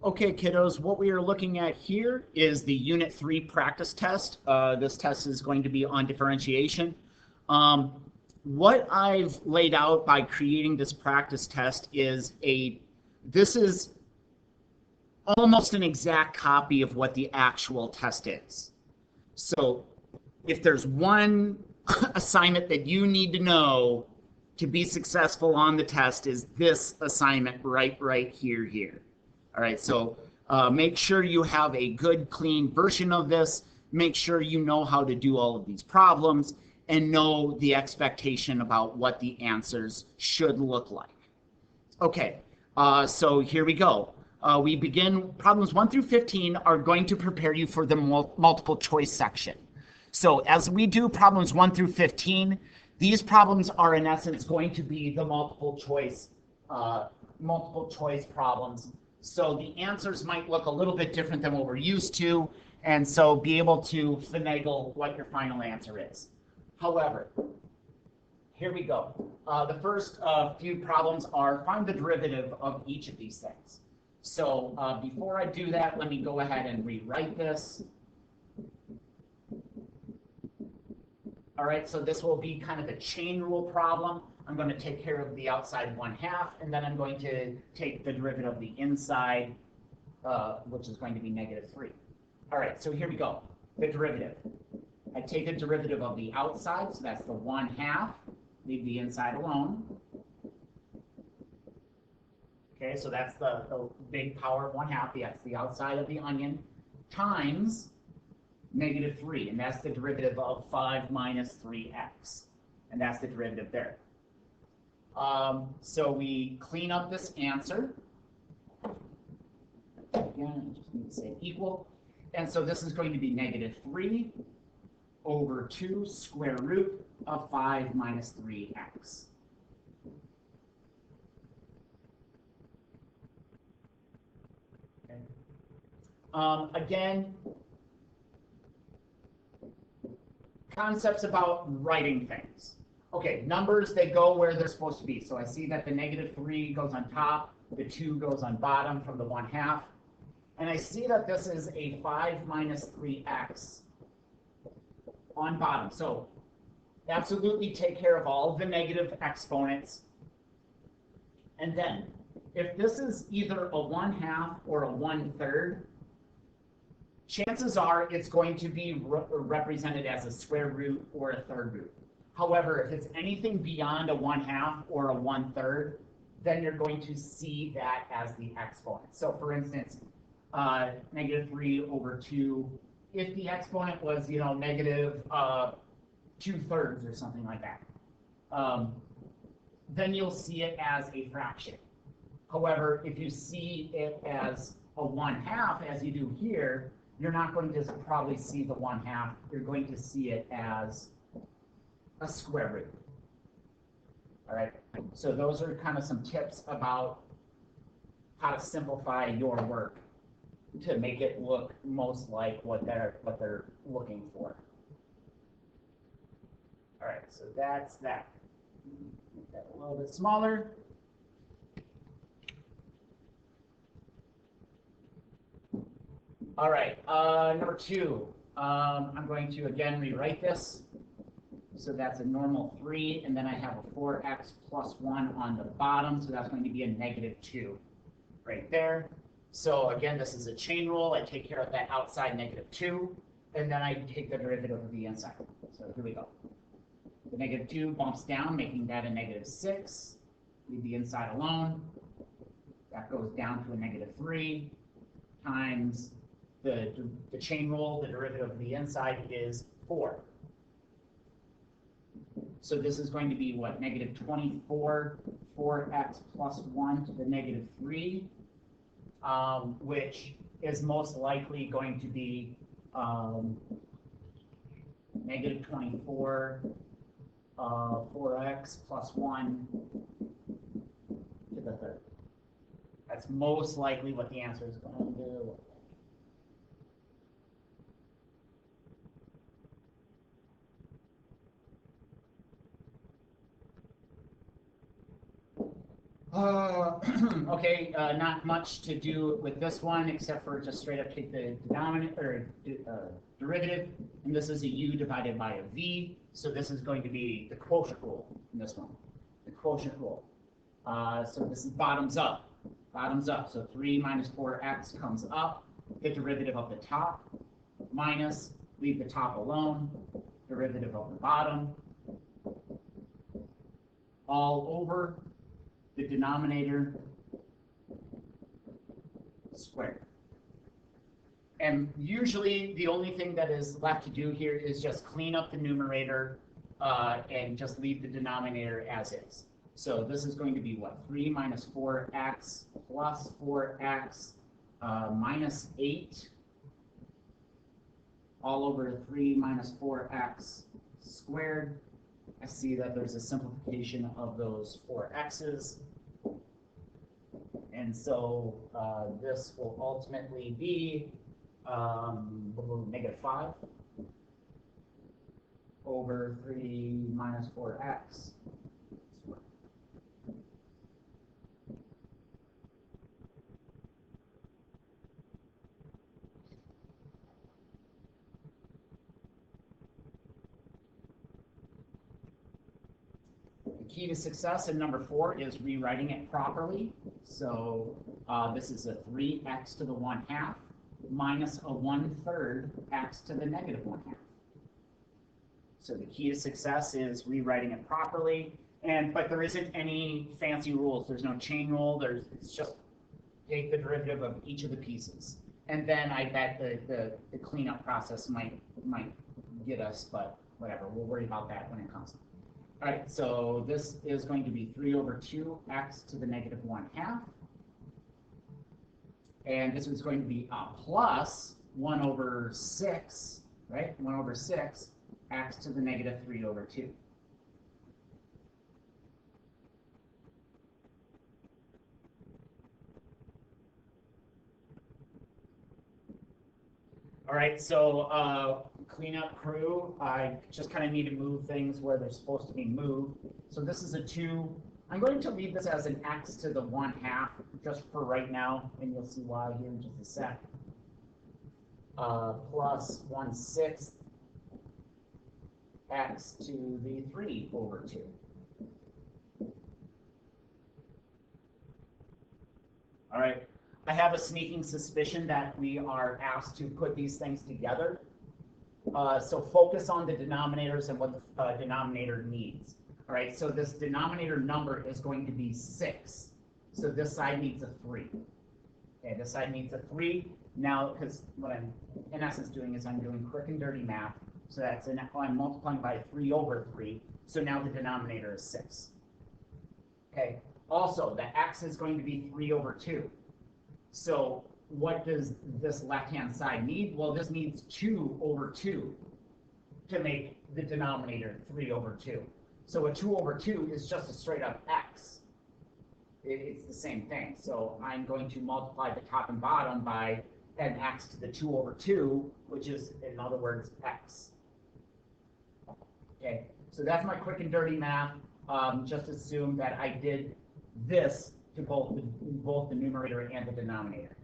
Okay, kiddos, what we are looking at here is the Unit 3 practice test. This test is going to be on differentiation. Um, what I've laid out by creating this practice test is this is almost an exact copy of what the actual test is. So if there's one assignment that you need to know to be successful on the test is this assignment right here. All right, so make sure you have a good, clean version of this. Make sure you know how to do all of these problems and know the expectation about what the answers should look like. Okay, so here we go. We begin, problems 1 through 15 are going to prepare you for the multiple choice section. So as we do problems 1 through 15, these problems are in essence going to be the multiple choice problems. So the answers might look a little bit different than what we're used to, and so be able to finagle what your final answer is. However, here we go. The first few problems are find the derivative of each of these things. So before I do that, let me go ahead and rewrite this. All right, so this will be kind of a chain rule problem. I'm going to take care of the outside 1/2, and then I'm going to take the derivative of the inside, which is going to be -3. All right, so here we go. The derivative. I take the derivative of the outside, so that's the 1/2. Leave the inside alone. Okay, so that's the big power of 1/2. That's the outside of the onion, times -3, and that's the derivative of 5 minus 3x, and that's the derivative there. So we clean up this answer. Again, I just need to say equal. And so this is going to be -3 over 2 square root of 5 minus 3x. Okay. Again, concepts about writing things. Okay, numbers, they go where they're supposed to be. So I see that the -3 goes on top, the 2 goes on bottom from the 1/2. And I see that this is a 5 minus 3x on bottom. So absolutely take care of all of the negative exponents. And then, if this is either a 1/2 or a 1/3, chances are it's going to be represented as a square root or a third root. However, if it's anything beyond a 1/2 or a 1/3, then you're going to see that as the exponent. So for instance, -3 over 2, if the exponent was, negative 2/3 or something like that, then you'll see it as a fraction. However, if you see it as a 1/2, as you do here, you're not going to probably see the 1/2. You're going to see it as a square root. All right. So those are kind of some tips about how to simplify your work to make it look most like what they're looking for. All right. So that's that. Make that a little bit smaller. All right, number 2, I'm going to again rewrite this. So that's a normal 3, and then I have a 4x plus 1 on the bottom, so that's going to be a -2 right there. So again, this is a chain rule. I take care of that outside -2, and then I take the derivative of the inside. So here we go. The -2 bumps down, making that a -6. Leave the inside alone. That goes down to a -3 times the chain rule. The derivative of the inside is 4. So this is going to be what, -24, 4x plus 1 to the -3, which is most likely going to be -24, 4x plus 1 to the 3rd. That's most likely what the answer is going to do. Okay, not much to do with this one except for just straight up take the denominator or derivative, and this is a u divided by a v. So this is going to be the quotient rule in this one, the quotient rule. So this is bottoms up, bottoms up. So 3 minus 4x comes up, the derivative of the top, minus, leave the top alone, derivative of the bottom, all over the denominator squared. And usually the only thing that is left to do here is just clean up the numerator and just leave the denominator as is. So this is going to be what? 3 minus 4x plus 4x minus 8 all over 3 minus 4x squared. I see that there's a simplification of those 4x's. And so this will ultimately be negative 5 over 3 minus 4x. The key to success in number 4 is rewriting it properly. So this is a 3x to the 1/2 minus a 1/3 x to the negative 1/2. So the key to success is rewriting it properly. But there isn't any fancy rules. There's no chain rule. It's just take the derivative of each of the pieces. And then I bet the cleanup process might get us, but whatever. We'll worry about that when it comes. All right, so this is going to be 3 over 2x to the negative 1/2. And this is going to be plus 1 over 6, right? 1 over 6 x to the negative 3 over 2. All right, so cleanup crew, I just kind of need to move things where they're supposed to be moved. So this is a 2. I'm going to leave this as an x to the 1/2 just for right now, and you'll see why here in just a sec. Plus 1/6 x to the 3 over 2. All right. I have a sneaking suspicion that we are asked to put these things together. So focus on the denominators and what the denominator needs. All right, so this denominator number is going to be 6. So this side needs a 3. Okay, this side needs a 3. Now, because what I'm in essence doing is I'm doing quick and dirty math. So that's I'm multiplying by 3 over 3. So now the denominator is 6. Okay, also the x is going to be 3 over 2. So what does this left-hand side need? Well, this needs 2 over 2 to make the denominator 3 over 2. So a 2 over 2 is just a straight up x. It's the same thing. So I'm going to multiply the top and bottom by an x to the 2 over 2, which is, in other words, x. Okay, so that's my quick and dirty math. Just assume that I did this to both the numerator and the denominator.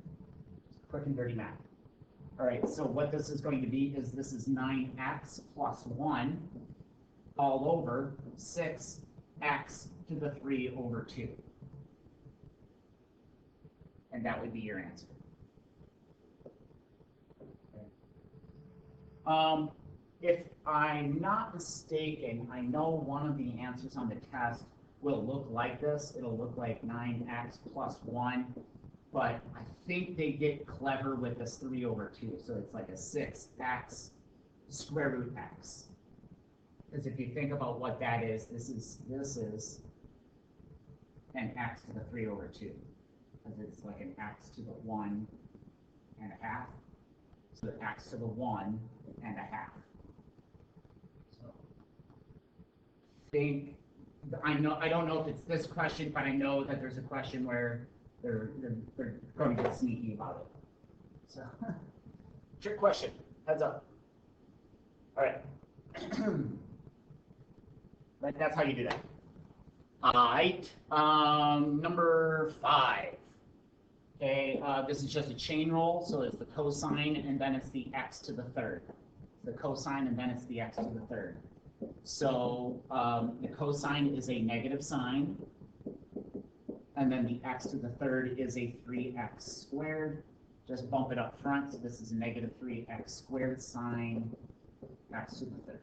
Quick and dirty math. All right, so what this is going to be is this is 9x plus 1 all over 6x to the 3 over 2. And that would be your answer. Okay. If I'm not mistaken, I know one of the answers on the test will look like this. It'll look like 9x plus 1. But I think they get clever with this 3 over 2. So it's like a 6x square root x. Because if you think about what that is, this is an x to the 3 over 2. Because it's like an x to the 1 and a half. So x to the 1 and a half. So I don't know if it's this question, but I know that there's a question where they're going to get sneaky about it. So trick question. Heads up. All right. But that's how you do that. All right, number 5. Okay, this is just a chain rule, so it's the cosine and then it's the x to the third. The cosine and then it's the x to the third. So the cosine is a negative sign, and then the x to the third is a 3x squared. Just bump it up front, so this is negative 3x squared sine x to the third.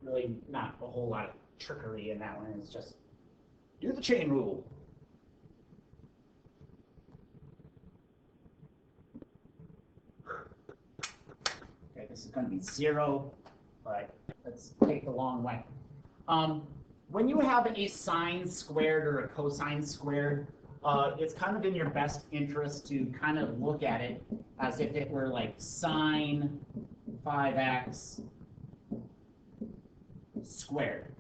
Really not a whole lot of trickery in that one. It's just do the chain rule. Okay, this is going to be 0, but let's take the long way. When you have a sine squared or a cosine squared, it's kind of in your best interest to kind of look at it as if it were like sine 5x squared.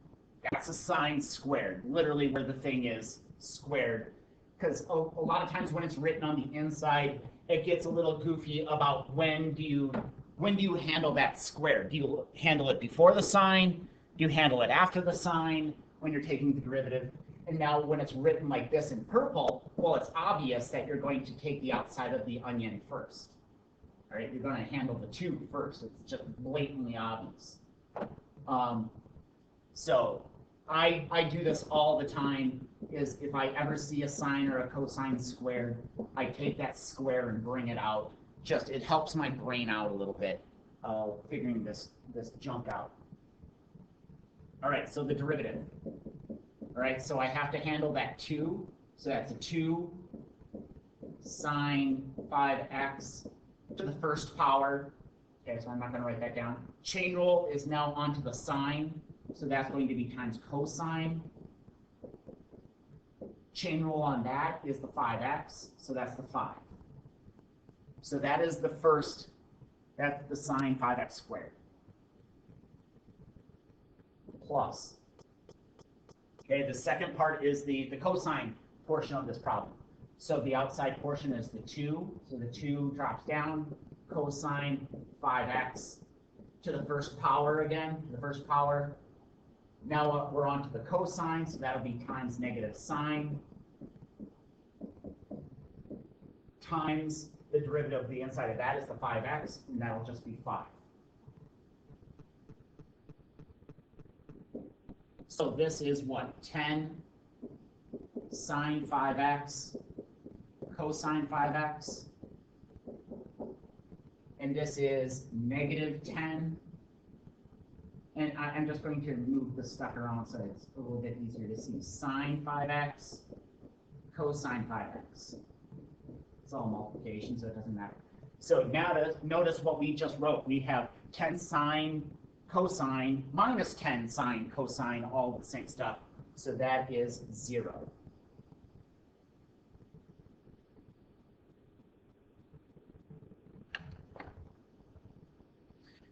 That's a sine squared, literally where the thing is squared. Because a lot of times when it's written on the inside, it gets a little goofy about when do you handle that square? Do you handle it before the sine? Do you handle it after the sine when you're taking the derivative? And now when it's written like this in purple, well, it's obvious that you're going to take the outside of the onion first. All right, you're going to handle the 2 first. It's just blatantly obvious. So I do this all the time, is if I ever see a sine or a cosine squared, I take that square and bring it out. Just, it helps my brain out a little bit, figuring this junk out. All right, so the derivative. All right, so I have to handle that 2. So that's a 2 sine 5x to the first power. Okay, so I'm not going to write that down. Chain rule is now onto the sine. So that's going to be times cosine. Chain rule on that is the 5x, so that's the 5. So that is the first, that's the sine 5x squared. Plus. Okay, the second part is the cosine portion of this problem. So the outside portion is the 2, so the 2 drops down, cosine 5x to the first power again, the first power. Now we're on to the cosine, so that'll be times negative sine times the derivative of the inside of that is the 5x, and that'll just be 5. So this is what? 10 sine 5x cosine 5x. And this is negative 10. And I'm just going to move the stuff around so it's a little bit easier to see. Sine 5x, cosine 5x. It's all multiplication, so it doesn't matter. So now notice what we just wrote. We have 10 sine cosine minus 10 sine cosine, all the same stuff. So that is 0.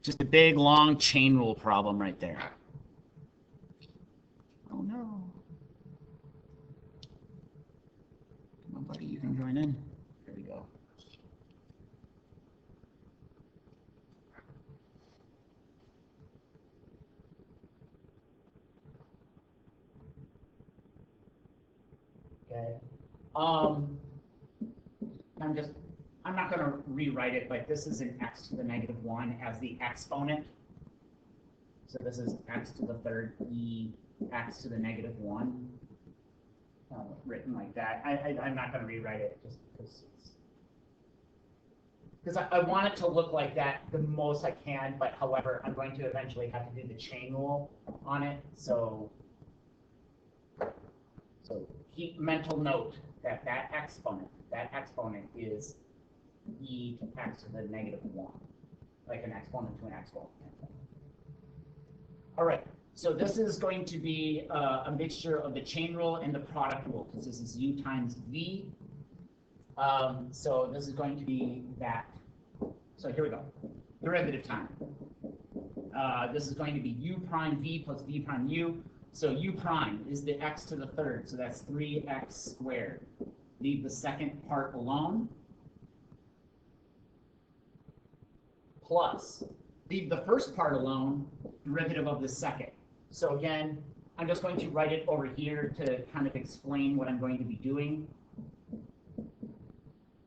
Just a big, long chain rule problem right there. Oh, no. Come on, buddy, you can join in. There we go. Okay. I'm not going to rewrite it, but this is an x to the negative 1 as the exponent. So this is x to the third e x to the negative 1, written like that. I'm not going to rewrite it just because I want it to look like that the most I can, but however, I'm going to eventually have to do the chain rule on it. So keep mental note that that exponent is e to x to the negative 1, like an exponent to an exponent. All right, so this is going to be a mixture of the chain rule and the product rule, because this is u times v. So this is going to be that. So here we go. Derivative time. This is going to be u prime v plus v prime u. So u prime is the x to the third, so that's 3x squared. Leave the second part alone. Plus leave the first part alone, derivative of the second. So again, I'm just going to write it over here to kind of explain what I'm going to be doing.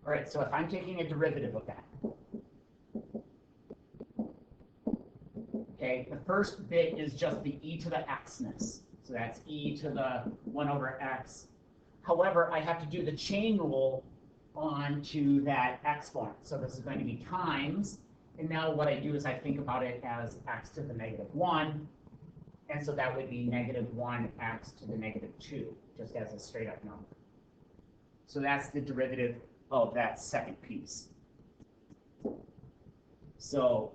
All right, so if I'm taking a derivative of that, okay, the first bit is just the e to the xness. So that's e to the 1 over x. However, I have to do the chain rule onto that exponent. So this is going to be times. And now what I do is I think about it as x to the -1. And so that would be -1x to the -2, just as a straight up number. So that's the derivative of that second piece. So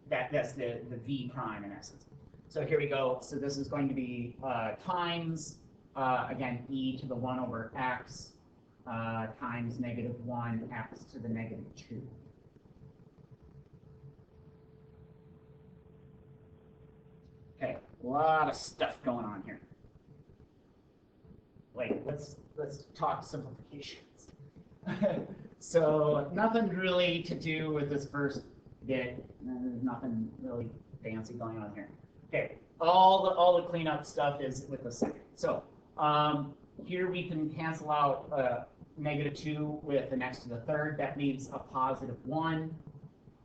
that's the v prime in essence. So here we go. So this is going to be times, again, e to the 1 over x times -1x to the -2. Okay, a lot of stuff going on here. Wait, let's talk simplifications. So nothing really to do with this first bit. There's nothing really fancy going on here. Okay, all the cleanup stuff is with the second. So here we can cancel out -2 with the next to the third. That leaves a +1,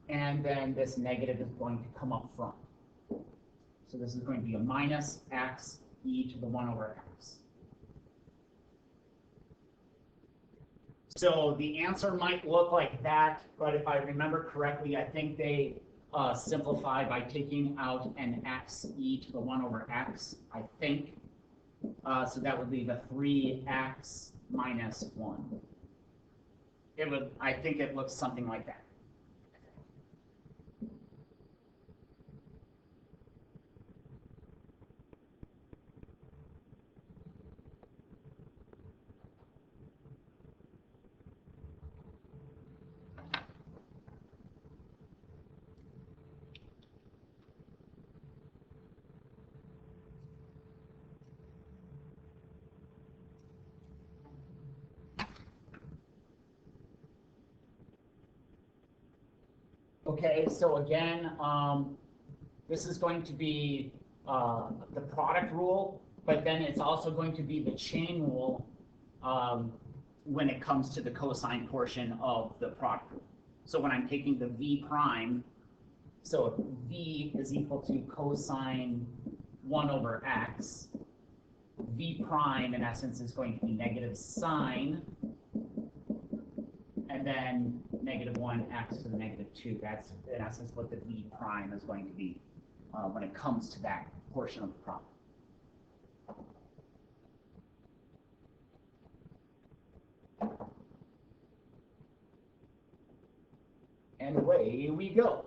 and then this negative is going to come up front. So this is going to be a minus x e to the 1 over x. So the answer might look like that, but if I remember correctly, I think they simplify by taking out an x e to the 1 over x, I think. So that would leave a 3x minus 1. I think it looks something like that. Okay, so again, this is going to be the product rule, but then it's also going to be the chain rule when it comes to the cosine portion of the product rule. So when I'm taking the v prime, so if v is equal to cosine 1 over x, v prime in essence is going to be negative sine, and then -1x to the -2. That's in essence what the v prime is going to be when it comes to that portion of the problem. And away we go.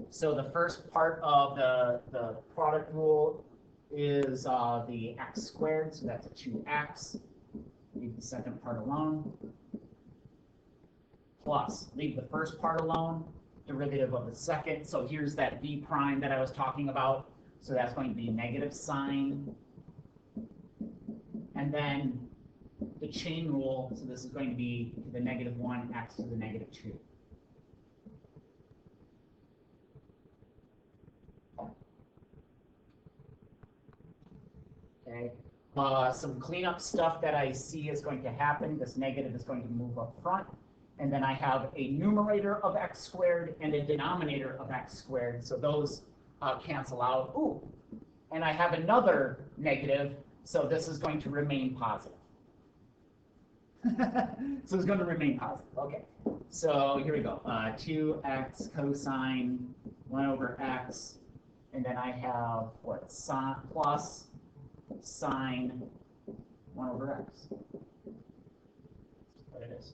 So the first part of the product rule is the x squared, so that's a 2x. Leave the second part alone. Plus, leave the first part alone, derivative of the second. So here's that v prime that I was talking about. So that's going to be negative sine. And then the chain rule, so this is going to be the -1x to the -2. Okay. Some cleanup stuff that I see is going to happen. This negative is going to move up front. And then I have a numerator of x squared and a denominator of x squared. So those cancel out. Ooh, and I have another negative. So this is going to remain positive. So it's going to remain positive. Okay. So here we go. 2x cosine 1 over x. And then I have what? Plus sine 1 over x. That's what it is.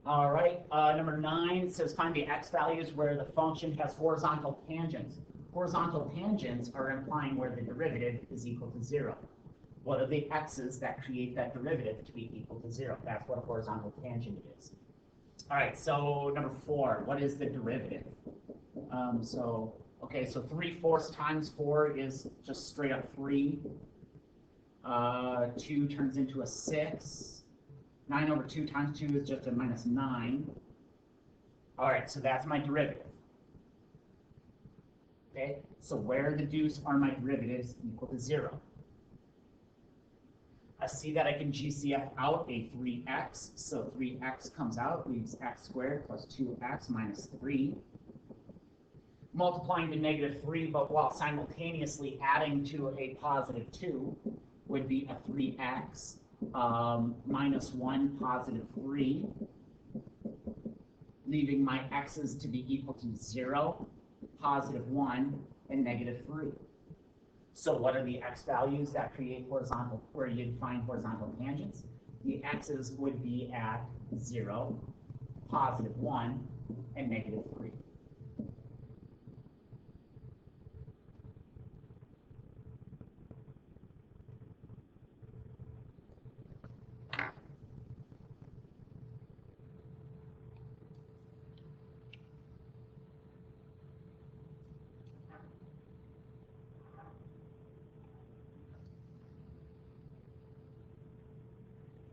All right, number 9 says find the x values where the function has horizontal tangents. Horizontal tangents are implying where the derivative is equal to 0. what are the x's that create that derivative to be equal to 0? That's what a horizontal tangent is. All right, so number 4, what is the derivative? Okay, so 3/4 times 4 is just straight up 3. 2 turns into a 6. 9 over 2 times 2 is just a minus 9. All right, so that's my derivative. Okay, so where the deuce are my derivatives equal to 0? I see that I can GCF out a 3x, so 3x comes out, leaves x squared plus 2x minus 3. Multiplying to negative 3, but while simultaneously adding to a positive 2 would be a 3x minus 1 positive 3, leaving my x's to be equal to 0, positive 1, and negative 3. So what are the x values that create horizontal, where you'd find horizontal tangents? The x's would be at 0, positive 1, and negative 3.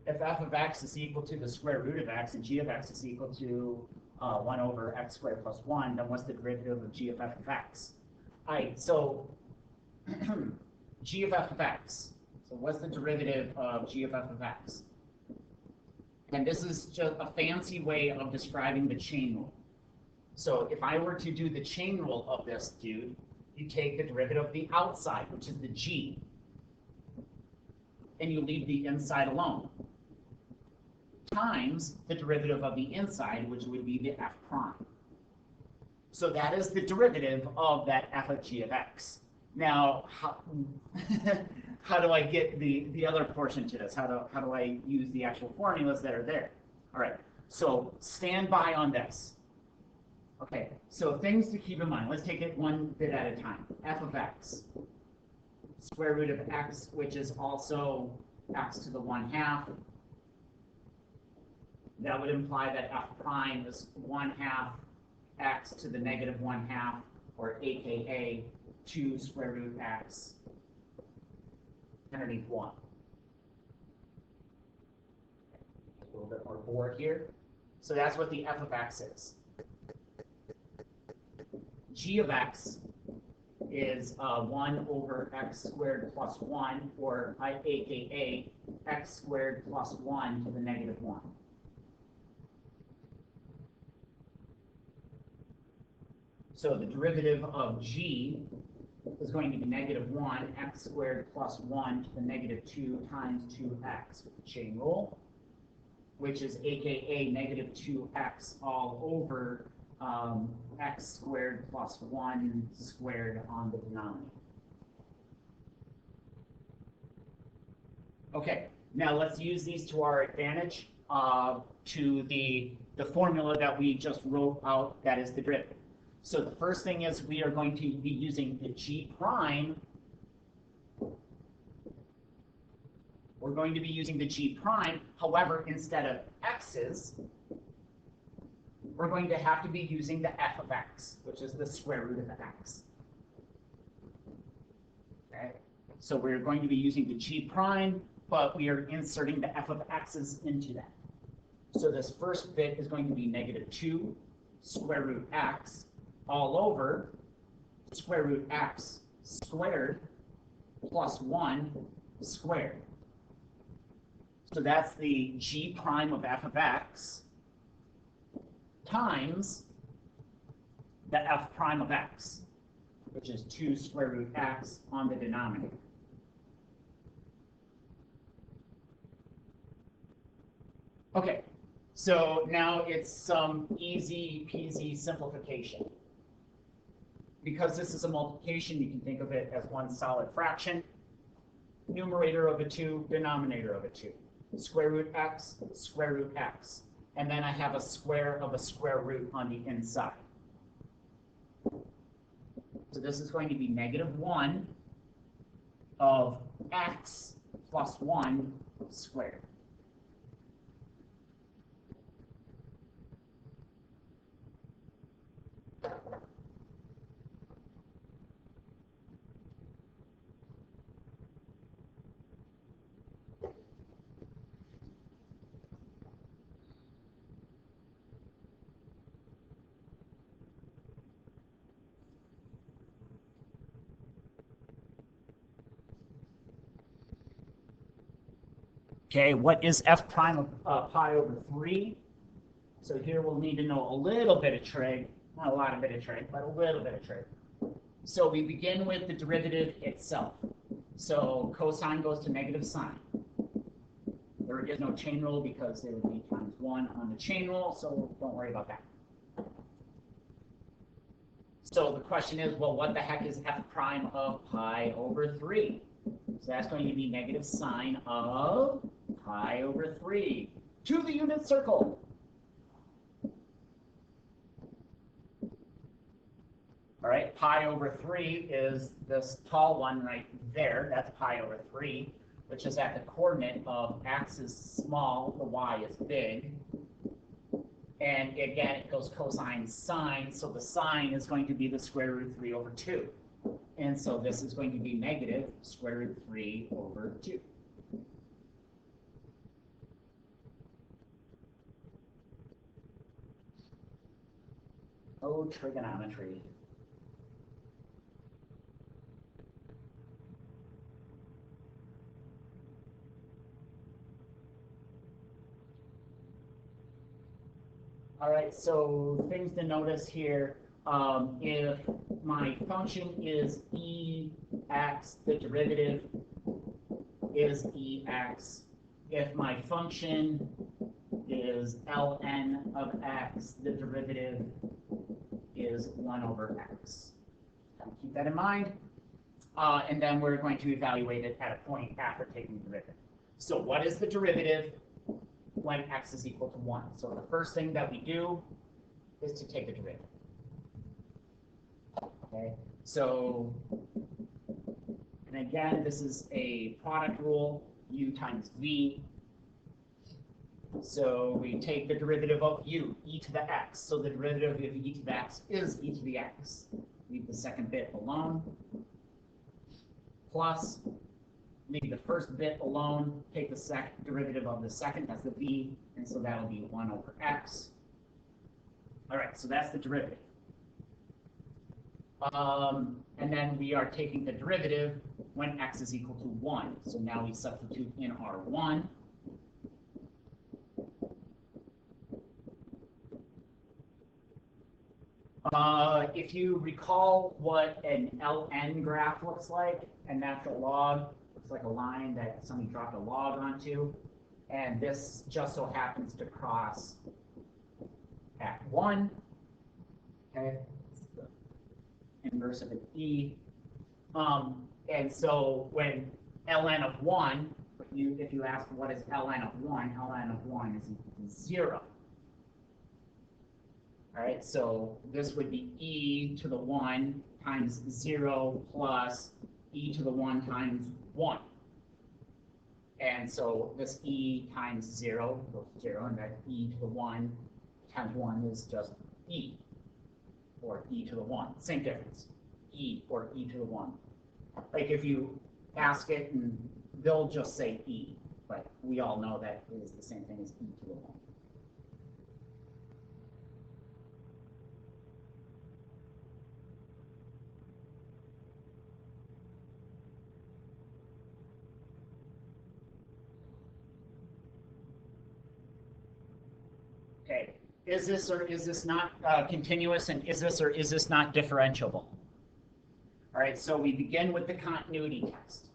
If f of x is equal to the square root of x and g of x is equal to 1 over x squared plus 1, then what's the derivative of g of f of x? All right, so g of f of x. So what's the derivative of g of f of x? And this is just a fancy way of describing the chain rule. So if I were to do the chain rule of this dude, you take the derivative of the outside, which is the g, and you leave the inside alone, times the derivative of the inside, which would be the f prime. So that is the derivative of that f of g of x. Now, how do I get the other portion to this? How do I use the actual formulas that are there? All right, so stand by on this. Okay, so things to keep in mind. Let's take it one bit at a time. F of x, square root of x, which is also x to the 1/2. That would imply that f prime is 1/2 x to the negative 1/2, or aka 2 square root x underneath 1. A little bit more bored here. So that's what the f of x is. G of x is 1 over x squared plus 1, or aka x squared plus 1 to the negative 1. So the derivative of g is going to be negative 1 x squared plus 1 to the negative 2 times 2x, chain rule, which is aka negative 2x all over x squared plus 1 squared on the denominator. Okay, now let's use these to our advantage to the formula that we just wrote out, that is the derivative. So the first thing is we are going to be using the g prime. We're going to be using the g prime. However, instead of x's, we're going to have to be using the f of x, which is the square root of x. Okay, so we're going to be using the g prime, but we are inserting the f of x's into that. So this first bit is going to be negative 2 square root x all over square root x squared plus 1 squared. So that's the g prime of f of x times the f prime of x, which is 2 square root x on the denominator. Okay, so now it's some easy peasy simplification. Because this is a multiplication, you can think of it as one solid fraction. Numerator of a 2, denominator of a 2. Square root x, square root x. And then I have a square of a square root on the inside. So this is going to be negative 1 of x plus 1 squared. Okay, what is f prime of pi over 3? So here we'll need to know a little bit of trig, not a lot of bit of trig, but a little bit of trig. So we begin with the derivative itself. So cosine goes to negative sine. There is no chain rule because there would be times 1 on the chain rule, so don't worry about that. So the question is, well, what the heck is f prime of pi over 3? So that's going to be negative sine of pi over 3 to the unit circle. All right, pi over 3 is this tall one right there. That's pi over 3, which is at the coordinate of x is small, the y is big. And again, it goes cosine sine, so the sine is going to be the square root of 3 over 2. And so this is going to be negative square root 3 over 2. Oh, trigonometry. All right, so things to notice here. If my function is ex, the derivative is ex. If my function is ln of x, the derivative is 1 over x. Keep that in mind. And then we're going to evaluate it at a point after taking the derivative. So what is the derivative when x is equal to 1? So the first thing that we do is to take the derivative. Okay, so, and again, this is a product rule, u times v. So we take the derivative of u, e to the x. So the derivative of e to the x is e to the x. Leave the second bit alone. Plus, leave the first bit alone, take the derivative of the second, that's the v, and so that'll be 1 over x. All right, so that's the derivative. And then we are taking the derivative when x is equal to 1. So now we substitute in our 1. If you recall what an ln graph looks like, a natural log, looks like a line that somebody dropped a log onto, and this just so happens to cross at 1. Okay, it's the inverse of an e. And so when ln of 1, if you ask what is ln of 1, ln of 1 is equal to 0. All right, so this would be e to the 1 times 0 plus e to the 1 times 1. And so this e times 0 goes to 0, and that e to the 1 times 1 is just e, or e to the 1. Same difference, e or e to the 1. Like if you ask it, and they'll just say e, but we all know that it is the same thing as e to the 1. Okay, is this or is this not continuous, and is this or is this not differentiable? All right, so we begin with the continuity test.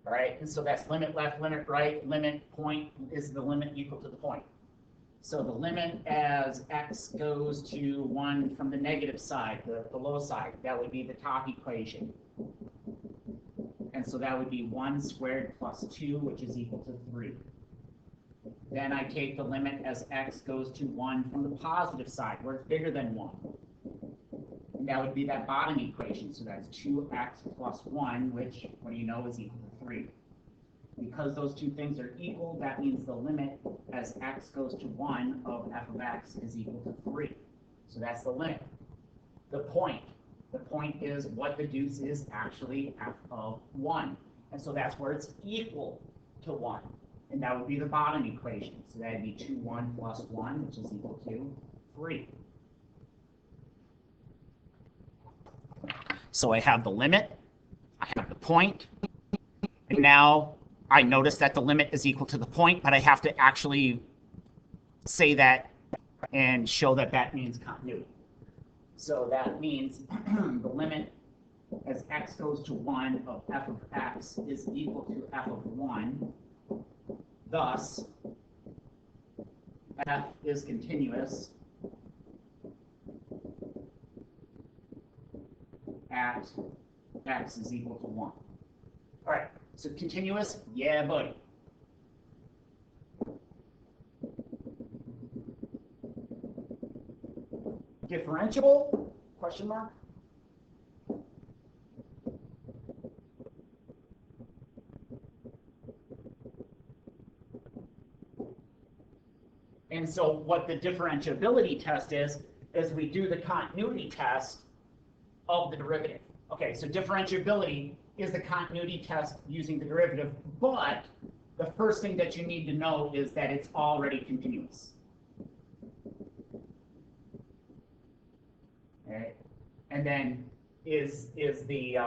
All right, and so that's limit left, limit right, limit point is the limit equal to the point. So the limit as x goes to 1 from the negative side, the low side, that would be the top equation. And so that would be 1 squared plus 2, which is equal to 3. Then I take the limit as x goes to 1 from the positive side, where it's bigger than 1. And that would be that bottom equation. So that's 2x plus 1, which, what do you know, is equal to 3. Because those two things are equal, that means the limit as x goes to 1 of f of x is equal to 3. So that's the limit. The point is what the deuce is actually f of 1. And so that's where it's equal to 1. And that would be the bottom equation. So that would be 2, 1 plus 1, which is equal to 3. So I have the limit, I have the point, and now I notice that the limit is equal to the point, but I have to actually say that and show that that means continuity. So that means the limit as x goes to 1 of f of x is equal to f of 1. Thus, f is continuous at x is equal to 1. All right, so continuous, yeah, buddy. Differentiable, question mark? And so what the differentiability test is we do the continuity test of the derivative. Okay, so differentiability is the continuity test using the derivative, but the first thing that you need to know is that it's already continuous. Okay, and then is the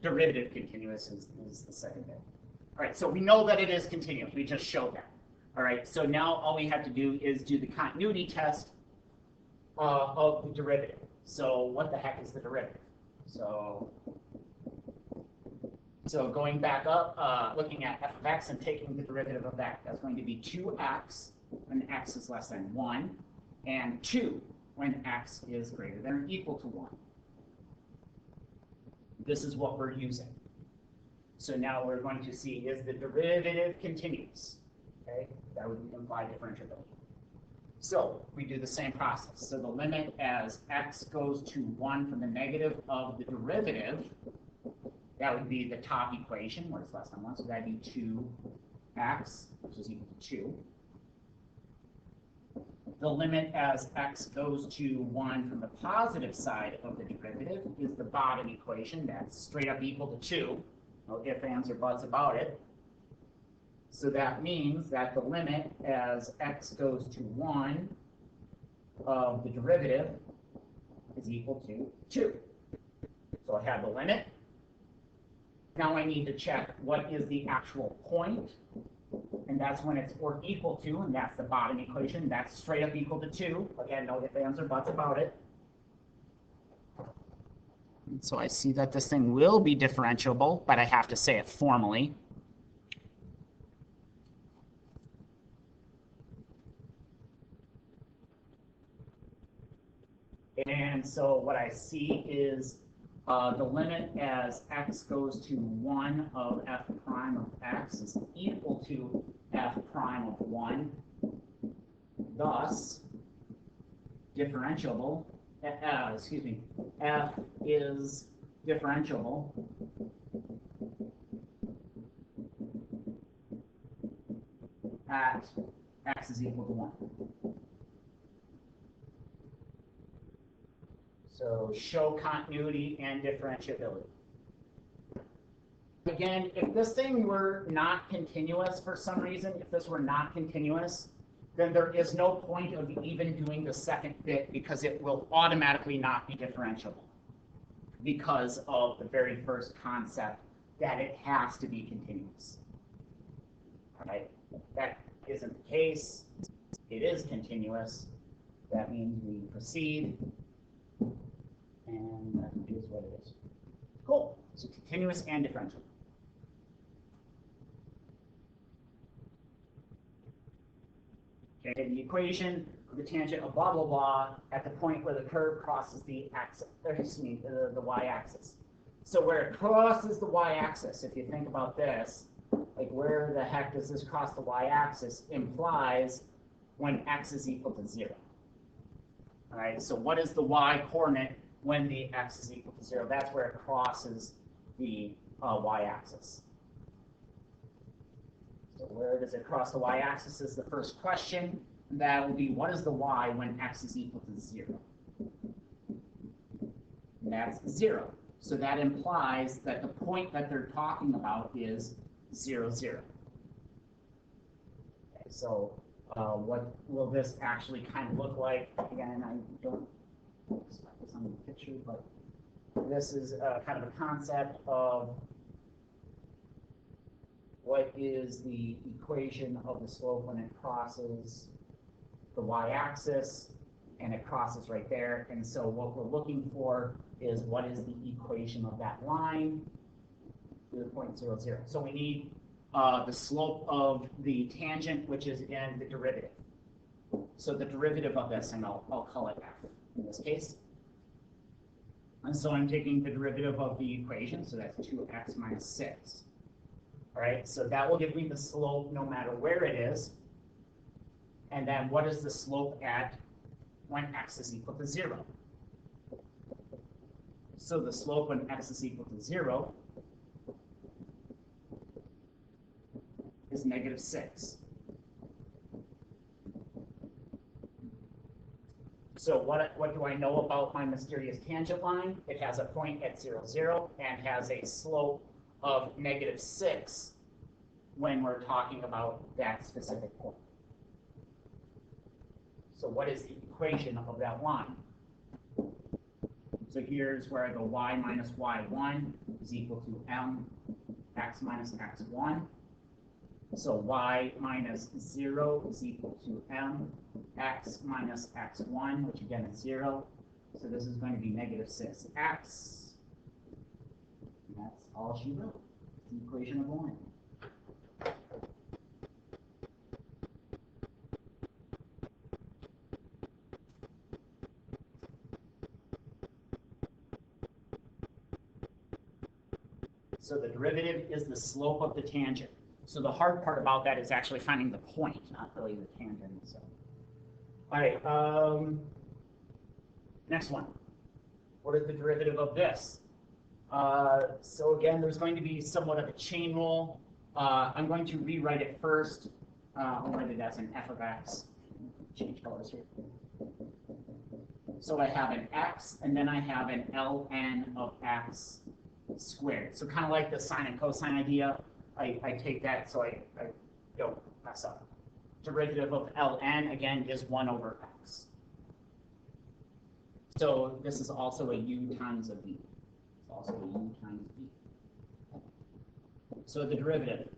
derivative continuous is the second bit. All right, so we know that it is continuous. We just showed that. All right, so now all we have to do is do the continuity test of the derivative. So what the heck is the derivative? So going back up, looking at f of x and taking the derivative of that, that's going to be 2x when x is less than 1, and 2 when x is greater than or equal to 1. This is what we're using. So now we're going to see, is the derivative continuous? Okay, that would imply differentiability. So we do the same process. So the limit as x goes to 1 from the negative of the derivative, that would be the top equation where it's less than 1. So that would be 2x, which is equal to 2. The limit as x goes to 1 from the positive side of the derivative is the bottom equation. That's straight up equal to 2. No ifs, ands, or buts about it. So that means that the limit as x goes to 1 of the derivative is equal to 2. So I have the limit. Now I need to check what is the actual point. And that's when it's or equal to, and that's the bottom equation. That's straight up equal to 2. Again, no ifs, ands, or buts about it. And so I see that this thing will be differentiable, but I have to say it formally. And so what I see is the limit as x goes to 1 of f prime of x is equal to f prime of 1. Thus, differentiable, f is differentiable at x is equal to 1. So show continuity and differentiability. Again, if this thing were not continuous for some reason, if this were not continuous, then there is no point of even doing the second bit because it will automatically not be differentiable because of the very first concept that it has to be continuous. All right, that isn't the case. It is continuous. That means we proceed. And that is what it is. Cool. So continuous and differential. Okay, the equation of the tangent of blah, blah, blah at the point where the curve crosses the axis, or excuse me, the y-axis. So where it crosses the y-axis, if you think about this, like where the heck does this cross the y-axis implies when x is equal to 0. All right, so what is the y-coordinate when the x is equal to 0. That's where it crosses the y-axis. So where does it cross the y-axis is the first question. That will be, what is the y when x is equal to 0? And that's 0. So that implies that the point that they're talking about is 0, 0. Okay, so what will this actually kind of look like? Again, I don't expect this on the picture, but this is kind of a concept of what is the equation of the slope when it crosses the y-axis, and it crosses right there. And so what we're looking for is what is the equation of that line to the point 0, 0. So we need the slope of the tangent, which is again the derivative. So the derivative of this, and I'll call it f in this case. And so I'm taking the derivative of the equation, so that's 2x minus 6. All right, so that will give me the slope no matter where it is. And then what is the slope at when x is equal to 0? So the slope when x is equal to 0 is negative 6. So what do I know about my mysterious tangent line? It has a point at 0, 0 and has a slope of negative 6 when we're talking about that specific point. So what is the equation of that line? So here's where I go y minus y1 is equal to mx minus x1. So y minus 0 is equal to mx minus x1, which again is 0. So this is going to be negative 6x. And that's all she wrote. The equation of the line. So the derivative is the slope of the tangent. So the hard part about that is actually finding the point, not really the tangent. So, all right. Next one. What is the derivative of this? So again, there's going to be somewhat of a chain rule. I'm going to rewrite it first. I'll write it as an f of x. Change colors here. So I have an x, and then I have an ln of x squared. So kind of like the sine and cosine idea. I take that so I don't mess up. Derivative of ln, again, is 1 over x. So this is also a u times a v. It's also a u times v. So the derivative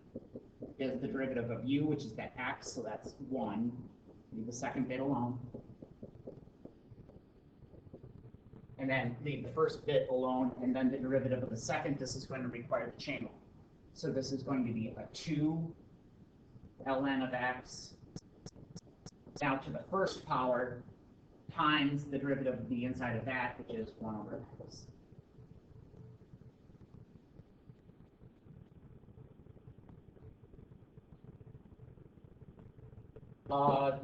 is the derivative of u, which is that x, so that's 1. Leave the second bit alone. And then leave the first bit alone, and then the derivative of the second, this is going to require the chain rule. So this is going to be a 2 ln of x now to the first power times the derivative of the inside of that, which is 1 over x.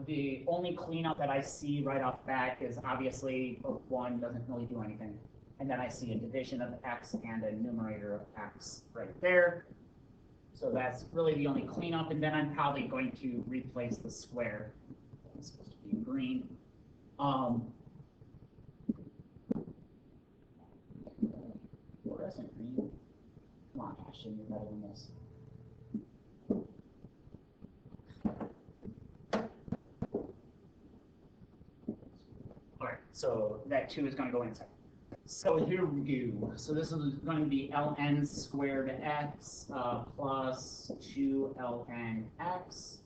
The only cleanup that I see right off the bat is obviously 1 doesn't really do anything. And then I see a division of x and a numerator of x right there. So that's really the only cleanup. And then I'm probably going to replace the square. It's supposed to be green. Fluorescent green. Come on, Ashton, you're better than this. All right, so that 2 is going to go inside. So here we go. So this is going to be ln squared x plus 2 ln x.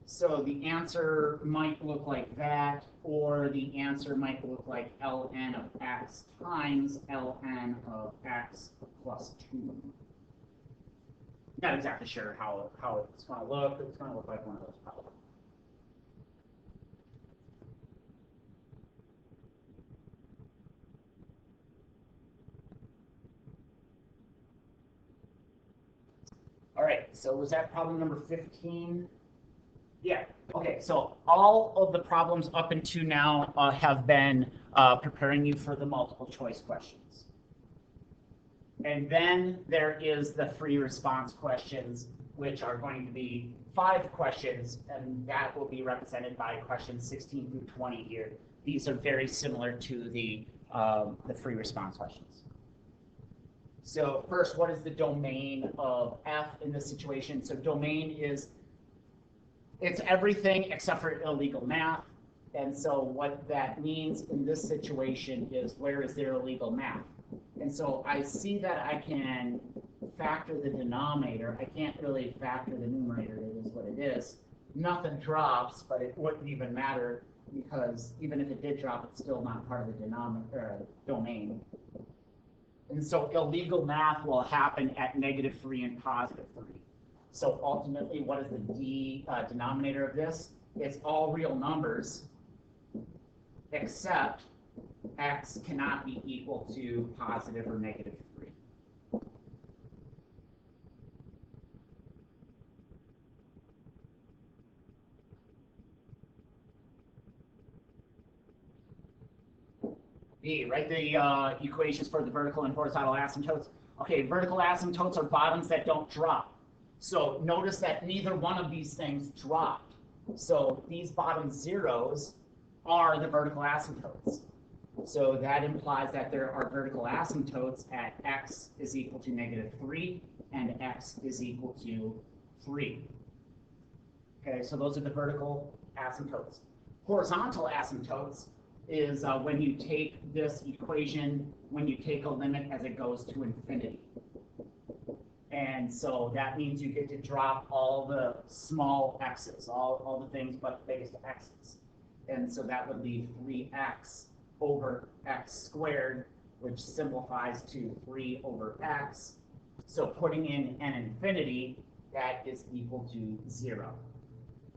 So the answer might look like that, or the answer might look like ln of x times ln of x plus 2. Not exactly sure how it's going to look. It's going to look like one of those probably. All right, so was that problem number 15? Yeah. Okay. So all of the problems up until now have been preparing you for the multiple choice questions. And then there is the free response questions, which are going to be 5 questions, and that will be represented by questions 16 through 20 here. These are very similar to the free response questions. So first, what is the domain of F in this situation? So domain is, it's everything except for illegal math. And so what that means in this situation is, where is there illegal math? And so I see that I can factor the denominator. I can't really factor the numerator. It is what it is. Nothing drops, but it wouldn't even matter, because even if it did drop, it's still not part of the domain. And so illegal math will happen at -3 and +3. So ultimately, what is the denominator of this? It's all real numbers, except x cannot be equal to positive or -3. B, write the equations for the vertical and horizontal asymptotes. Okay, vertical asymptotes are bottoms that don't drop. So notice that neither one of these things dropped. So these bottom zeros are the vertical asymptotes. So that implies that there are vertical asymptotes at x is equal to -3 and x is equal to 3. Okay, so those are the vertical asymptotes. Horizontal asymptotes is when you take this equation, when you take a limit as it goes to infinity. And so that means you get to drop all the small x's, all the things but the biggest x's. And so that would leave 3x over x squared, which simplifies to 3 over x. So putting in an infinity, that is equal to 0.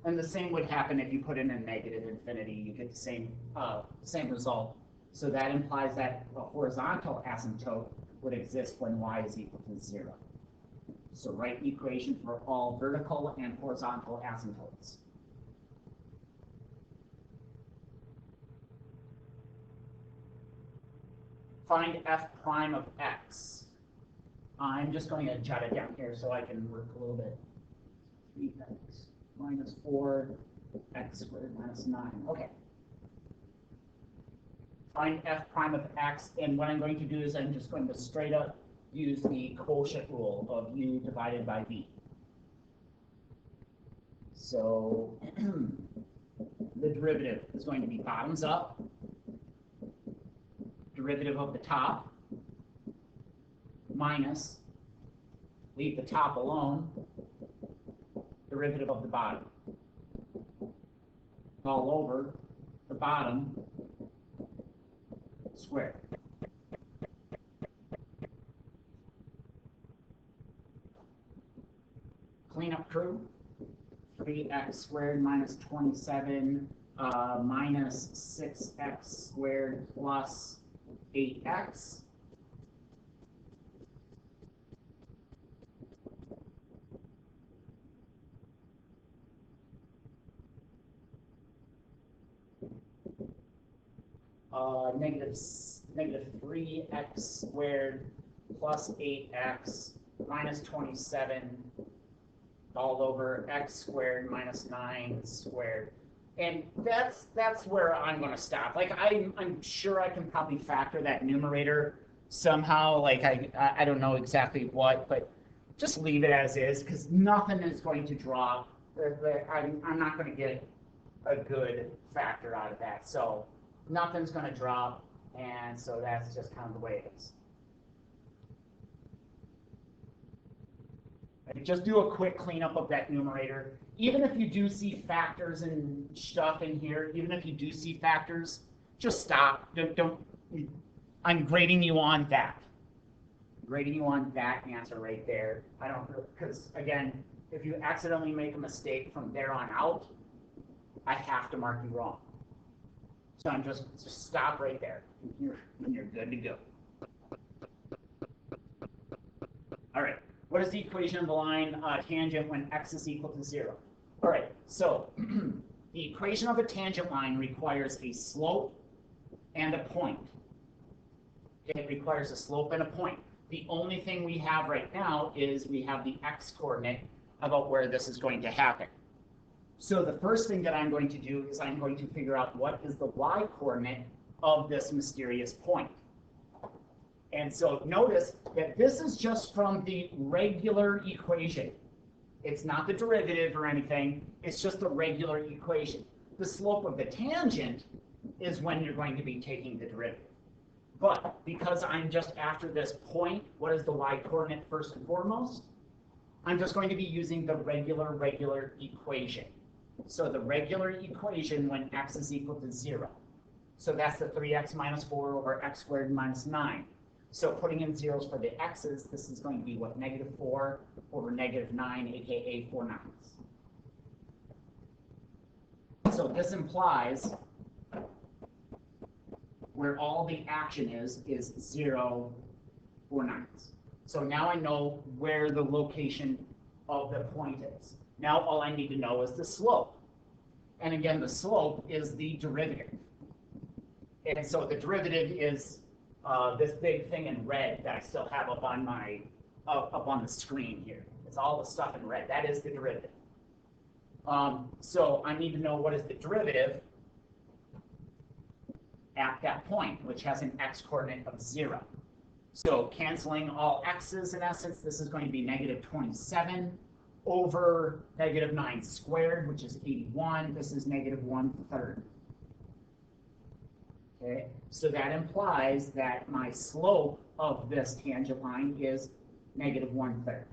And the same would happen if you put in a negative infinity. You get the same result. So that implies that a horizontal asymptote would exist when y is equal to 0. So write the equation for all vertical and horizontal asymptotes. Find f prime of x. I'm just going to jot it down here so I can work a little bit. 3x minus 4, x squared minus 9. Okay. Find f prime of x, and what I'm going to do is I'm just going to straight up use the quotient rule of u divided by v. So the derivative is going to be bottoms up, derivative of the top, minus, leave the top alone, derivative of the bottom. All over the bottom squared. Cleanup crew. 3x squared minus 27 minus 6x squared plus 8x. Negative 3x squared plus 8x minus 27 all over x squared minus 9 squared. And that's where I'm going to stop. Like I'm sure I can probably factor that numerator somehow. Like I don't know exactly what, but just leave it as is, because nothing is going to drop. I'm not going to get a good factor out of that. So nothing's going to drop, and so that's just kind of the way it is. Just do a quick cleanup of that numerator. Even if you do see factors and stuff in here, even if you do see factors, just stop. Don't. I'm grading you on that. Grading you on that answer right there. I don't, because again, if you accidentally make a mistake from there on out, I have to mark you wrong. So I'm just stop right there. You're good to go. All right. What is the equation of the line tangent when x is equal to 0? All right, so the equation of a tangent line requires a slope and a point. It requires a slope and a point. The only thing we have right now is we have the x-coordinate about where this is going to happen. So the first thing that I'm going to do is I'm going to figure out what is the y-coordinate of this mysterious point. And so notice that this is just from the regular equation. It's not the derivative or anything. It's just the regular equation. The slope of the tangent is when you're going to be taking the derivative. But because I'm just after this point, what is the y-coordinate first and foremost? I'm just going to be using the regular equation. So the regular equation when x is equal to 0. So that's the 3x minus 4 over x squared minus 9. So putting in zeros for the x's, this is going to be what, negative 4 over negative 9, aka 4 nines. So this implies where all the action is 0, 4 nines. So now I know where the location of the point is. Now all I need to know is the slope. And again, the slope is the derivative. And so the derivative is this big thing in red that I still have up on my up on the screen here. It's all the stuff in red. That is the derivative. So I need to know what is the derivative at that point, which has an x-coordinate of 0. So canceling all x's, in essence, this is going to be negative 27 over negative 9 squared, which is 81. This is negative 1/3. Okay, so that implies that my slope of this tangent line is negative 1/3.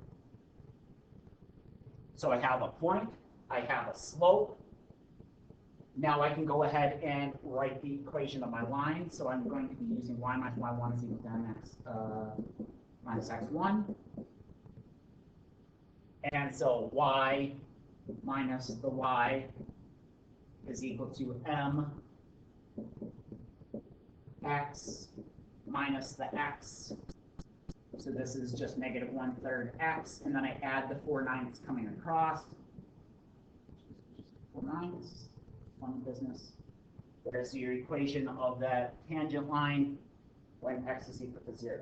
So I have a point, I have a slope. Now I can go ahead and write the equation of my line. So I'm going to be using y minus y1 is equal to mx minus x1. And so y minus the y is equal to m x minus the x. So this is just negative 1/3 x. And then I add the 4 nines coming across. 4 nines. Fun business. There's your equation of that tangent line when x is equal to 0.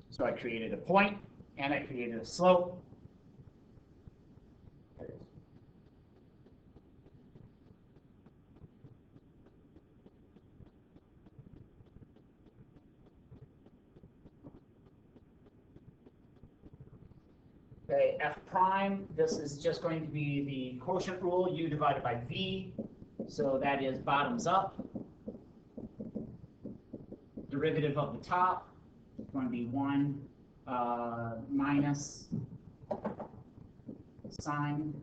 So I created a point and I created a slope. Okay, f prime, this is just going to be the quotient rule, u divided by v. So that is bottoms up. Derivative of the top is going to be 1 minus sine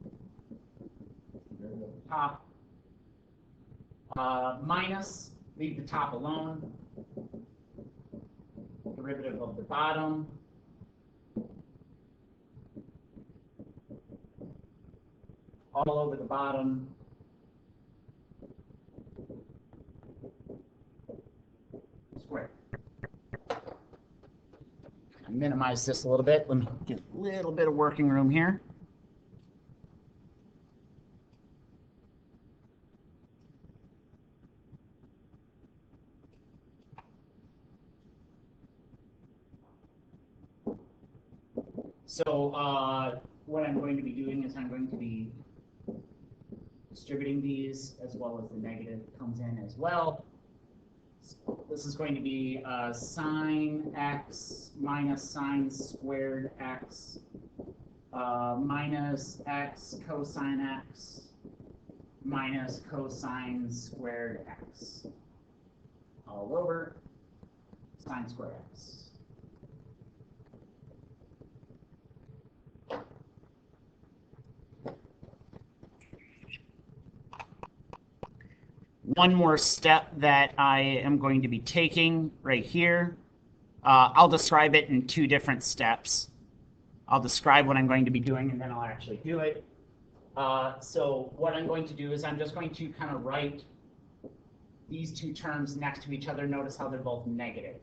derivative of the top. Minus, leave the top alone. Derivative of the bottom. All over the bottom. Square. Minimize this a little bit. Let me get a little bit of working room here. So what I'm going to be doing is I'm going to be distributing these as well as the negative comes in as well. So this is going to be sine x minus sine squared x minus x cosine x minus cosine squared x all over sine squared x. One more step that I am going to be taking right here. I'll describe it in 2 different steps. I'll describe what I'm going to be doing and then I'll actually do it. So what I'm going to do is I'm just going to kind of write these 2 terms next to each other. Notice how they're both negative.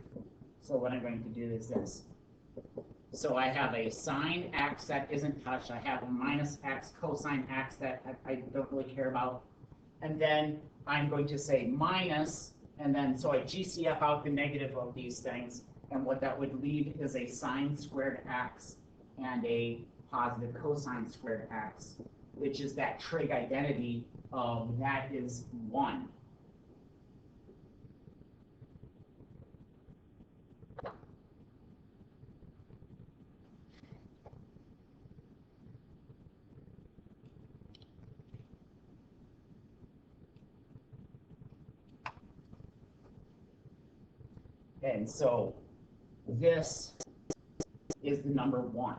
So what I'm going to do is this. So I have a sine x that isn't touched. I have a minus x cosine x that I don't really care about. And then I'm going to say minus, and then so I GCF out the negative of these things. And what that would leave is a sine squared x and a positive cosine squared x, which is that trig identity of that is 1. And so this is the number 1.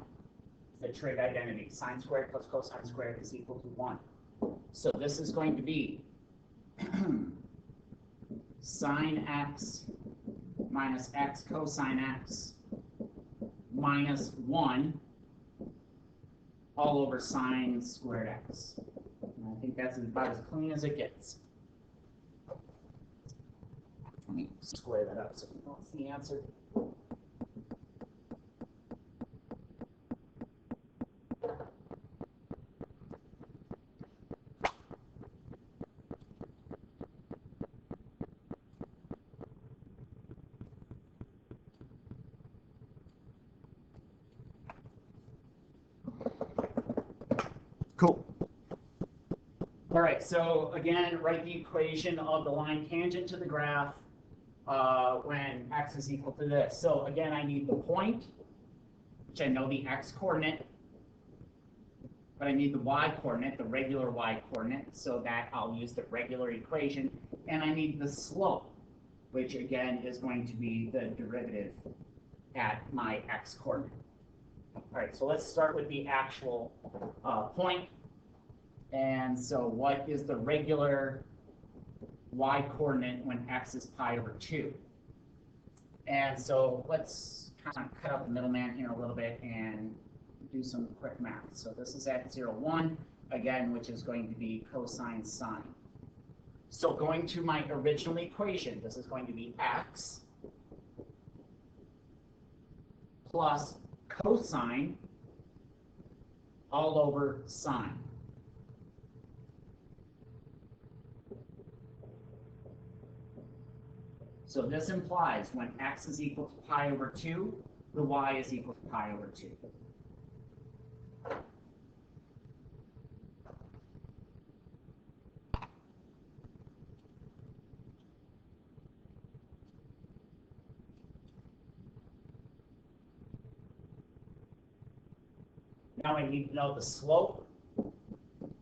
The trig identity. Sine squared plus cosine squared is equal to 1. So this is going to be sine x minus x cosine x minus 1 all over sine squared x. And I think that's about as clean as it gets. Let me square that up so we know what's the answer. Cool. All right, so again, write the equation of the line tangent to the graph when x is equal to this. So again, I need the point, which I know the x coordinate, but I need the y coordinate, the regular y coordinate, so that I'll use the regular equation. And I need the slope, which again is going to be the derivative at my x coordinate. All right, so let's start with the actual point. And so what is the regular y coordinate when x is pi over 2? And so let's kind of cut out the middleman here a little bit and do some quick math. So this is at 0, 1, again, which is going to be cosine sine. So going to my original equation, this is going to be x plus cosine all over sine. So this implies when x is equal to pi over 2, the y is equal to pi over 2. Now I need to know the slope.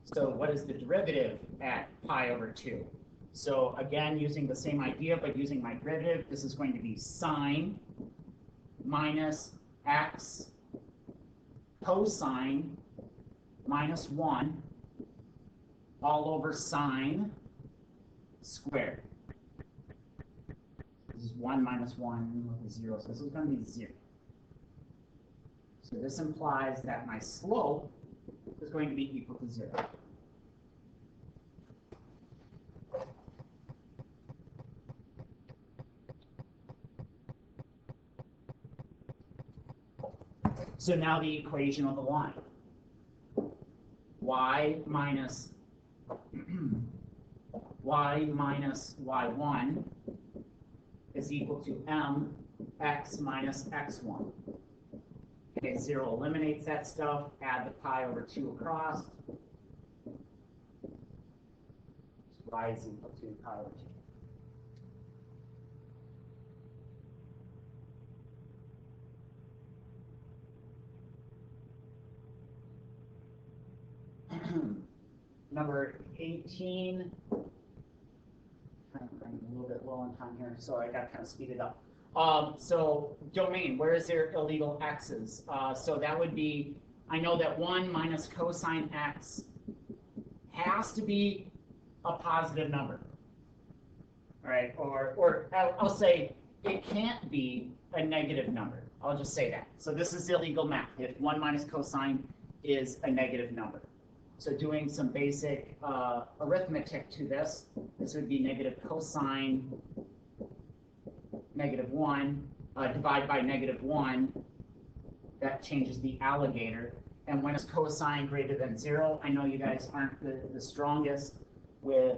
So what is the derivative at pi over 2? So again, using the same idea, but using my derivative, this is going to be sine minus x cosine minus 1 all over sine squared. This is 1 minus 1 is 0, so this is going to be 0. So this implies that my slope is going to be equal to 0. So now the equation of the line. Y minus y minus y1 is equal to mx minus x1. Okay, 0 eliminates that stuff. Add the pi over 2 across. Y is equal to pi over 2. Number 18. I'm a little bit low on time here, so I got to kind of speed it up. So domain, where is there illegal x's? So that would be, I know that 1 minus cosine x has to be a positive number. All right, or I'll say it can't be a negative number. I'll just say that. So this is illegal math if 1 minus cosine is a negative number. So doing some basic arithmetic to this, this would be negative cosine negative 1 divided by negative 1. that changes the alligator. And when is cosine greater than 0? I know you guys aren't the strongest with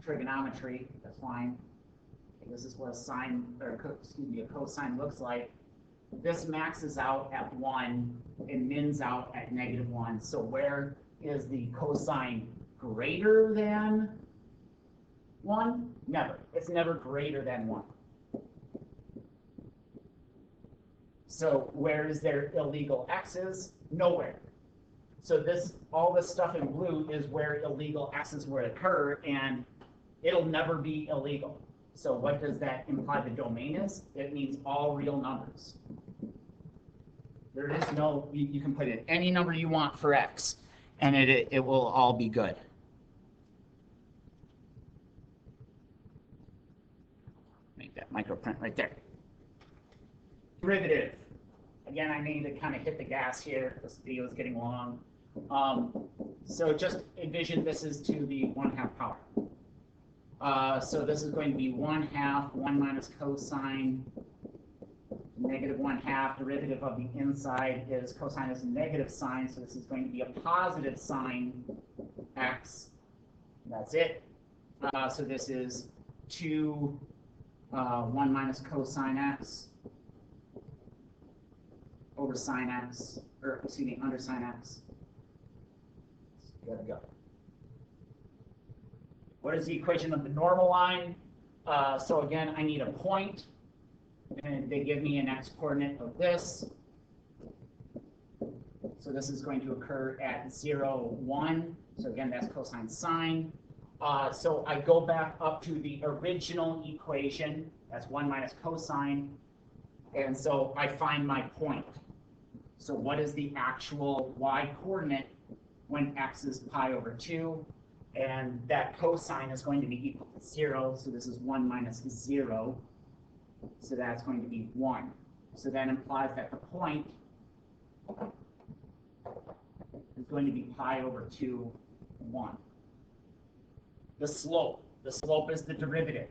trigonometry. That's fine. This is what a sine, or excuse me, a cosine looks like. This maxes out at 1 and mins out at -1. So where is the cosine greater than 1? Never. It's never greater than 1. So where is there illegal x's? Nowhere. So all this stuff in blue is where illegal x's will occur, and it'll never be illegal. So what does that imply the domain is? It means all real numbers. There is no, you can put in any number you want for x, and it will all be good. Make that microprint right there. Derivative. Again, I need to kind of hit the gas here. This video is getting long. So just envision this is to the 1/2 power. So this is going to be 1/2, 1 minus cosine, -1/2. Derivative of the inside is cosine is a negative sign, so this is going to be a positive sine x. That's it. So this is 2, 1 minus cosine x over sine x, or excuse me, under sine x. There we go. What is the equation of the normal line? So again, I need a point, and they give me an x-coordinate of this. So this is going to occur at 0, 1. So again, that's cosine sine. So I go back up to the original equation. That's 1 minus cosine. And so I find my point. So what is the actual y-coordinate when x is pi over 2? And that cosine is going to be equal to 0. So this is 1 minus 0. So that's going to be 1. So that implies that the point is going to be pi over 2, 1. The slope. The slope is the derivative.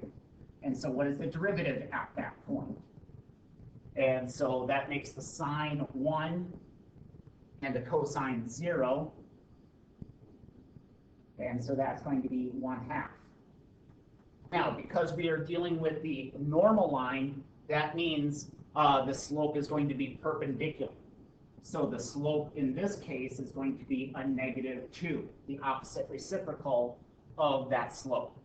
And so what is the derivative at that point? And so that makes the sine 1 and the cosine 0. And so that's going to be 1/2. Now, because we are dealing with the normal line, that means the slope is going to be perpendicular. So the slope in this case is going to be a -2, the opposite reciprocal of that slope.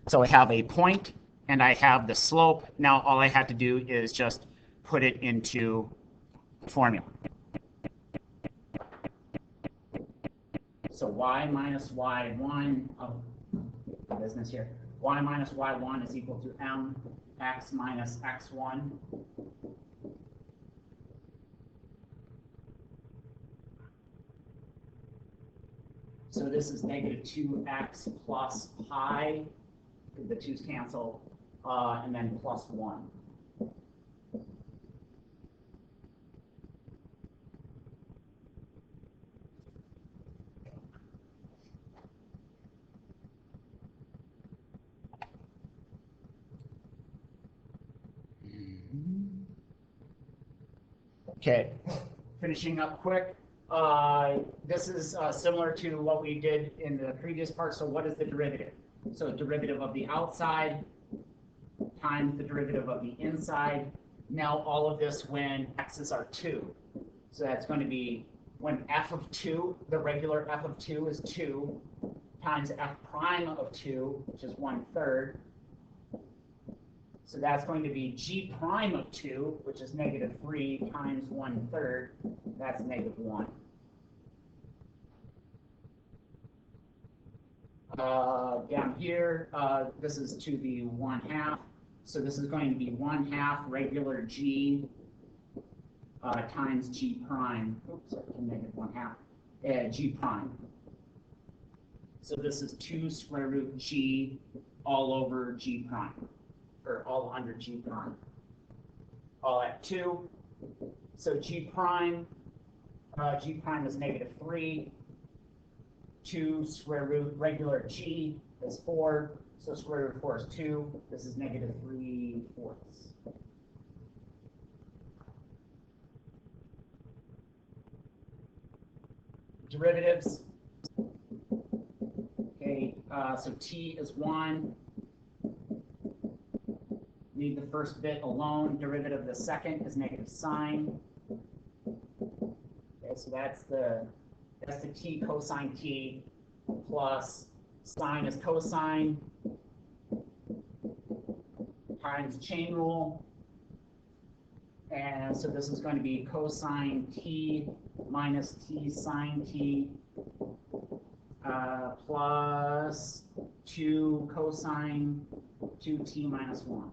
So I have a point and I have the slope. Now all I have to do is just put it into formula. So y minus y1 of business here. Y minus y1 is equal to mx minus x1. So this is -2x plus pi. The 2's cancel, and then plus 1. Okay, finishing up quick. This is similar to what we did in the previous part. So what is the derivative? So derivative of the outside times the derivative of the inside. Now all of this when x's are 2. So that's going to be when f of 2, the regular f of 2 is 2, times f prime of 2, which is 1/3. So that's going to be g prime of 2, which is -3, times 1/3. That's -1. Down here, this is to the 1/2. So this is going to be 1/2 regular g times g prime. Oops, I can make it 1/2. G prime. So this is 2 square root g all over g prime, or all under g prime. All at 2. So g prime is -3. 2 square root regular g is 4. So square root of 4 is 2. This is negative 3/4. Derivatives. Okay, so t is 1. Leave the first bit alone. Derivative of the second is negative sine. Okay, so that's the t cosine t plus sine is cosine times chain rule. And so this is going to be cosine t minus t sine t plus 2 cosine 2t minus 1.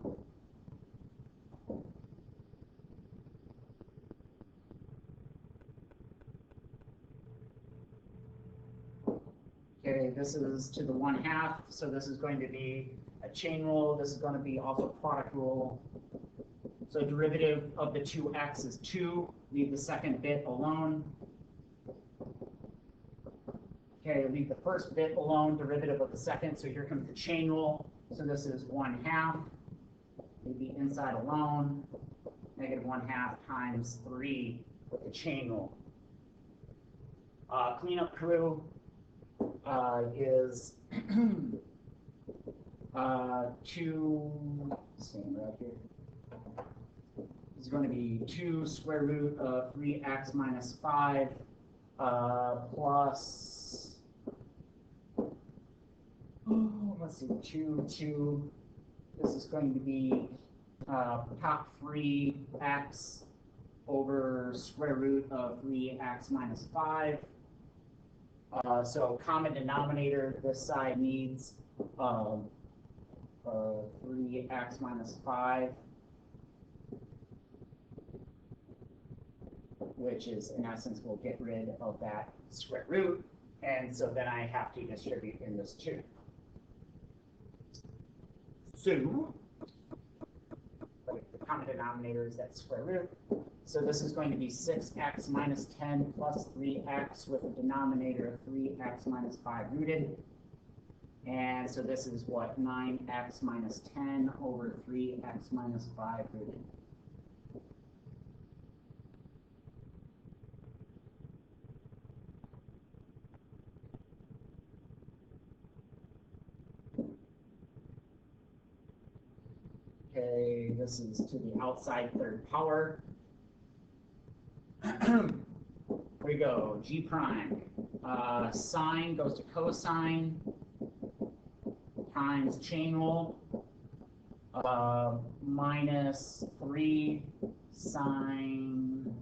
Okay, this is to the 1/2, so this is going to be a chain rule. This is going to be also product rule. So derivative of the 2x is 2. Leave the second bit alone. Okay, leave the first bit alone. Derivative of the second. So here comes the chain rule. So this is 1/2. Leave the inside alone. Negative 1/2 times 3 with the chain rule. Cleanup crew is 2. Staying right here. Is going to be 2 square root of 3x minus 5 plus, let's see, 2. This is going to be top 3x over square root of 3x minus 5. So common denominator, this side needs 3x minus 5. Which is, in essence, we'll get rid of that square root, and so then I have to distribute in this 2. So, the common denominator is that square root. So this is going to be 6x minus 10 plus 3x with a denominator of 3x minus 5 rooted. And so this is what, 9x minus 10 over 3x minus 5 rooted. Okay, this is to the outside third power. Here we go, g prime. Sine goes to cosine times chain rule minus 3 sine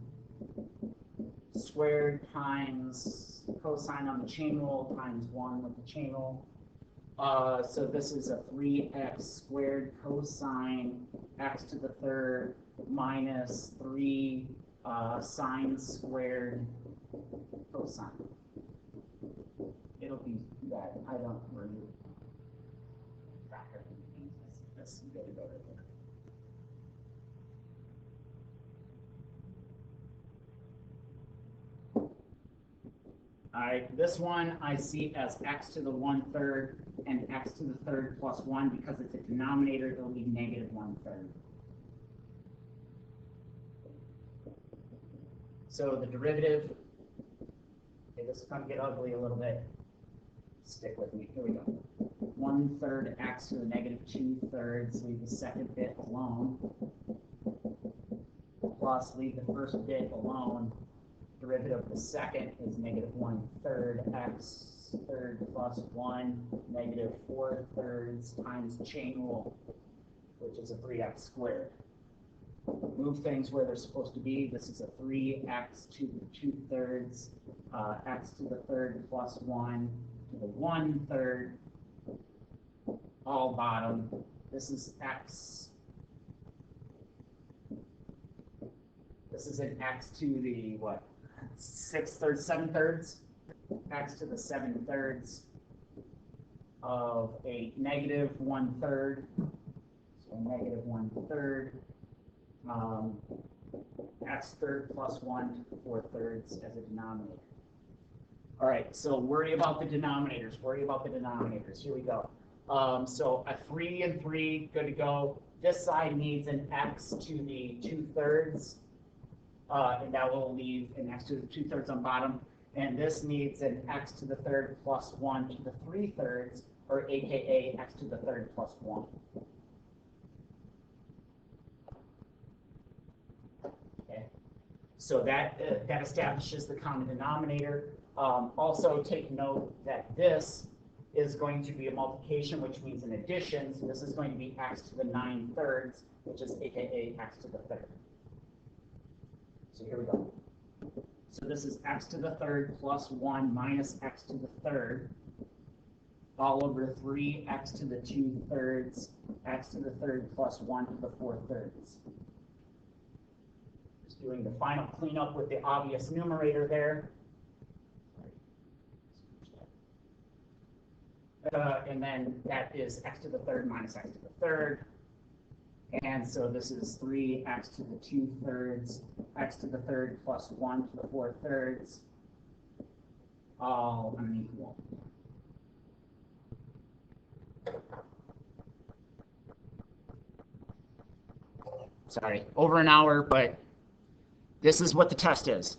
squared times cosine on the chain rule times 1 with the chain rule. So this is a 3x squared cosine x to the third minus 3 sine squared cosine. It'll be that. I don't really track everything. That's good to go right there. All right, this one I see as x to the 1/3 and x to the third plus 1 because it's a denominator, it'll be negative 1/3. So the derivative, okay, this is going to get ugly a little bit. Stick with me. Here we go. 1/3 x to the negative 2/3, leave the second bit alone, plus leave the first bit alone. Derivative of the second is negative 1/3 x third plus 1, negative 4/3 times chain rule, which is a 3x squared. Move things where they're supposed to be. This is a 3x to the 2/3, x to the third plus 1 to the 1/3, all bottom. This is x. This is an x to the what? 6/3, 7/3, x to the 7/3 of a negative 1/3, so negative 1/3, x third plus 1 to the 4/3 as a denominator. All right, so worry about the denominators. Worry about the denominators. Here we go. So a 3 and 3, good to go. This side needs an x to the 2/3, and that will leave an x to the 2/3 on bottom. And this needs an x to the 3rd plus 1 to the 3/3, or aka x to the 3rd plus 1. Okay. So that establishes the common denominator. Also take note that this is going to be a multiplication, which means an addition. So this is going to be x to the 9/3, which is aka x to the 3rd. So here we go. So this is x to the 3rd plus 1 minus x to the 3rd, all over 3x to the 2/3, x to the 3rd plus 1 to the 4/3. Just doing the final cleanup with the obvious numerator there. And then that is x to the 3rd minus x to the 3rd. And so this is 3x to the 2/3, x to the 3rd plus 1 to the 4/3, all unequal. Sorry, over an hour, but this is what the test is.